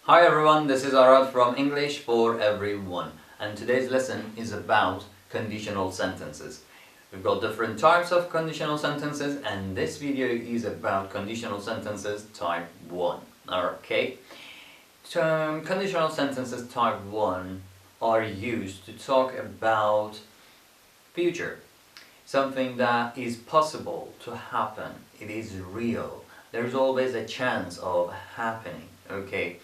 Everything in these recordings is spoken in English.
Hi everyone, this is Arad from English for Everyone, and today's lesson is about conditional sentences. We've got different types of conditional sentences, and this video is about conditional sentences type 1. Okay? Conditional sentences type 1 are used to talk about future, something that is possible to happen. It is real. There's always a chance of happening. Okay?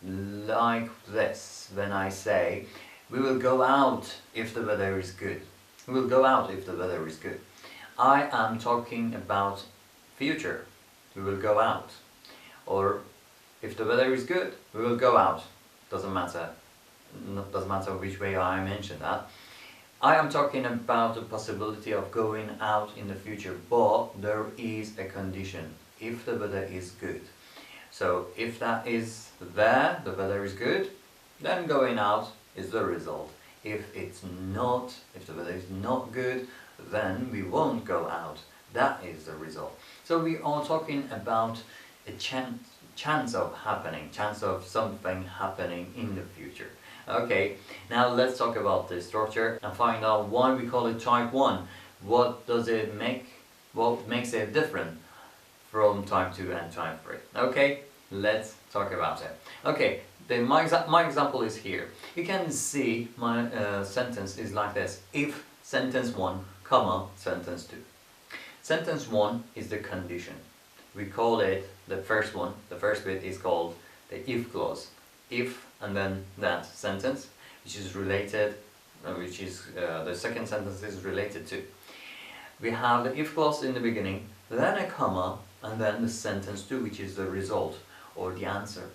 Like this, when I say, we will go out if the weather is good. We will go out if the weather is good. I am talking about future. We will go out. Or, if the weather is good, we will go out. Doesn't matter. Doesn't matter which way I mention that. I am talking about the possibility of going out in the future, but there is a condition. If the weather is good. So if that is there, the weather is good, then going out is the result. If the weather is not good, then we won't go out. That is the result. So we are talking about a chance of happening, chance of something happening in the future. Okay, now let's talk about the structure and find out why we call it type 1. What does it make? What makes it different from type 2 and type 3. Okay, let's talk about it. Okay, my example is here. You can see my sentence is like this. If sentence 1, comma, sentence 2. Sentence 1 is the condition. We call it the first one. The first bit is called the if clause. If and then that sentence, which is related, the second sentence is related to. We have the if clause in the beginning, then a comma, and then the sentence 2, which is the result or the answer.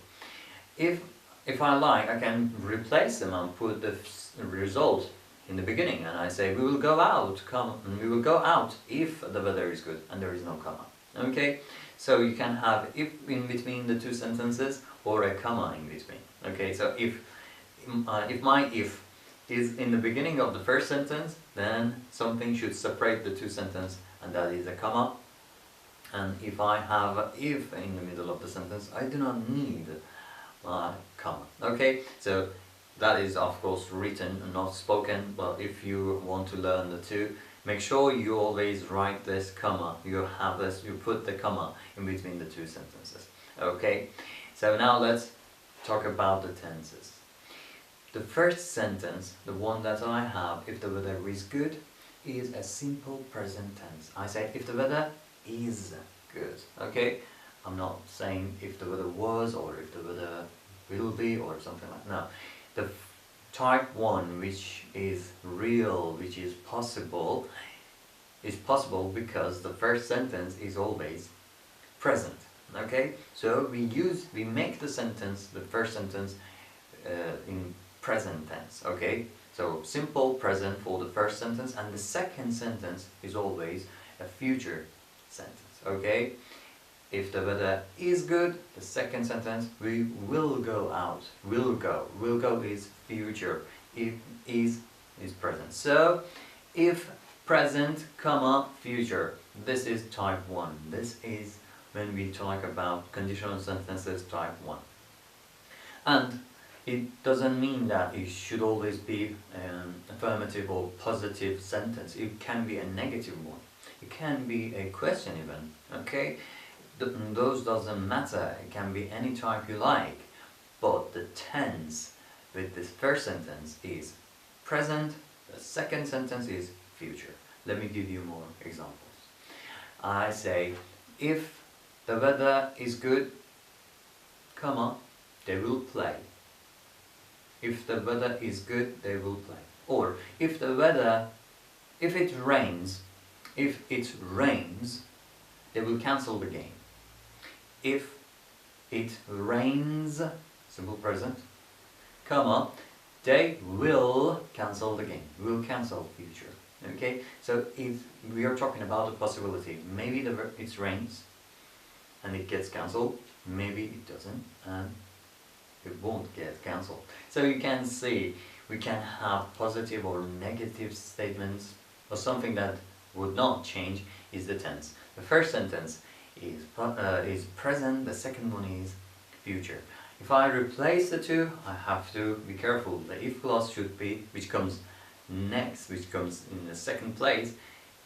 If I like, I can replace them and put the result in the beginning, and I say we will go out, we will go out if the weather is good, and there is no comma. Okay, so you can have if in between the two sentences or a comma in between. Okay, so if my if is in the beginning of the first sentence, then something should separate the two sentences, and that is a comma. And if I have if in the middle of the sentence, I do not need a comma. Okay, so that is of course written and not spoken, but if you want to learn the two, make sure you always write this comma. You put the comma in between the two sentences. Okay, so now let's talk about the tenses. The first sentence, the one that I have, if the weather is good, is a simple present tense. I say if the weather is good. Okay, I'm not saying if the weather was or if the weather will be or something like that. No, the type 1, which is real, which is possible because the first sentence is always present. Okay, so we make the first sentence in present tense. Okay, so simple present for the first sentence, and the second sentence is always a future sentence. Okay, if the weather is good, the second sentence, we will go out. Will go is future. If is present. So if present, comma, future, this is type 1. This is when we talk about conditional sentences type 1. And it doesn't mean that it should always be an affirmative or positive sentence. It can be a negative one. It can be a question even, okay? Those doesn't matter. It can be any type you like. But the tense with this first sentence is present. The second sentence is future. Let me give you more examples. I say, if the weather is good, comma, they will play. If the weather is good, they will play. Or if it rains, they will cancel the game. If it rains, simple present, comma, they will cancel the game. Will cancel future. Okay, so if we are talking about a possibility, maybe it rains and it gets cancelled, maybe it doesn't and it won't get cancelled. So you can see we can have positive or negative statements, or something that would not change is the tense. The first sentence is present, the second one is future. If I replace the two, I have to be careful. The if clause should be, which comes next, which comes in the second place,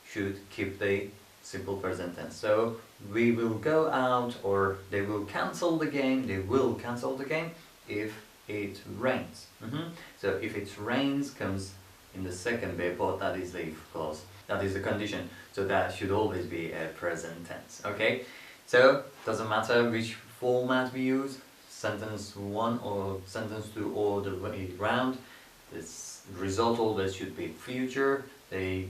should keep the simple present tense. So we will go out, or they will cancel the game, if it rains. So if it rains comes in the second bit, but that is the if clause. That is the condition. So that should always be a present tense. Okay? So doesn't matter which format we use, sentence 1 or sentence 2 or the way round, this result always should be future, the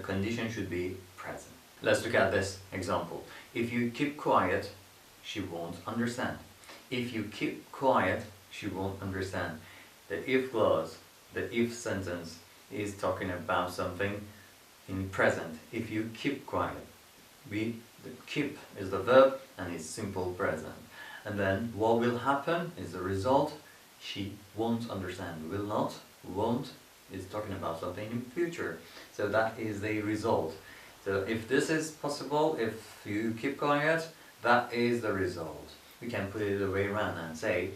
condition should be present. Let's look at this example. If you keep quiet, she won't understand. If you keep quiet, she won't understand. The if clause, the if sentence is talking about something in present. If you keep quiet, the keep is the verb and it's simple present. And then what will happen is the result. She won't understand. Will not, won't is talking about something in future. So that is the result. So if this is possible, if you keep quiet, that is the result. We can put it the way around and say,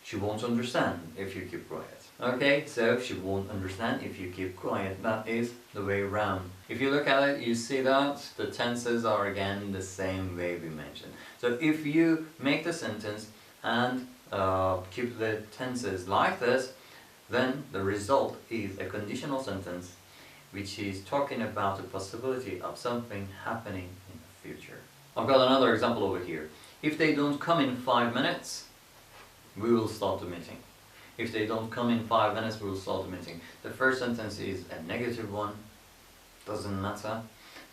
she won't understand if you keep quiet. Okay, so she won't understand if you keep quiet. That is the way around. If you look at it, you see that the tenses are again the same way we mentioned. So if you make the sentence and keep the tenses like this, then the result is a conditional sentence which is talking about the possibility of something happening in the future. I've got another example over here. If they don't come in 5 minutes, we will start the meeting. If they don't come in 5 minutes, we will start the meeting. The first sentence is a negative one, doesn't matter.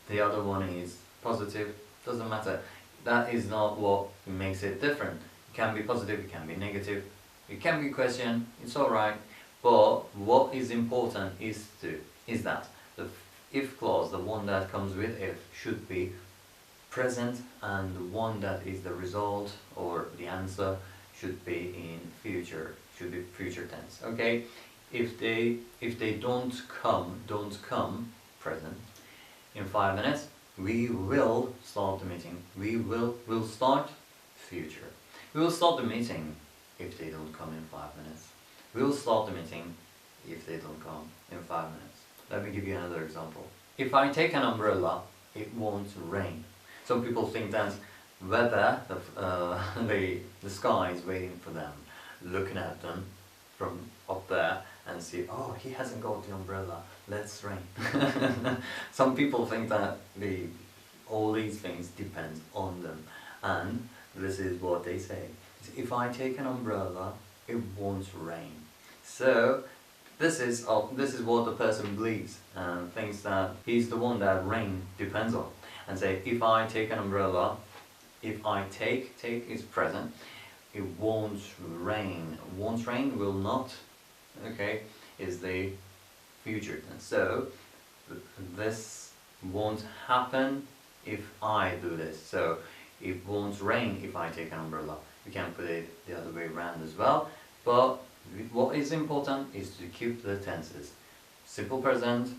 The other one is positive, doesn't matter. That is not what makes it different. It can be positive, it can be negative, it can be a question, it's alright. But what is important is that the if clause, the one that comes with if, should be present, and the one that is the result or the answer should be in future, should be future tense. Okay? If they don't come present in 5 minutes, we will start the meeting. We'll start future. We will start the meeting if they don't come in 5 minutes. We will start the meeting if they don't come in 5 minutes. Let me give you another example. If I take an umbrella, it won't rain. Some people think that weather, the sky is waiting for them, looking at them from up there and see, oh, he hasn't got the umbrella, let's rain. Some people think that all these things depend on them, and this is what they say. If I take an umbrella, it won't rain. So this is what the person believes and thinks that he's the one that rain depends on. And say, if I take an umbrella, if I take is present, it won't rain. Won't rain, will not, okay, is the future tense. So this won't happen if I do this. So it won't rain if I take an umbrella. We can put it the other way around as well. But what is important is to keep the tenses. Simple present,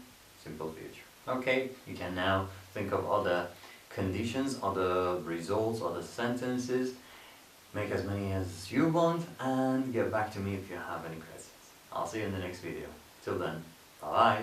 simple future. Okay, you can now think of other conditions, other results, other sentences. Make as many as you want and get back to me if you have any questions. I'll see you in the next video. Till then, bye bye.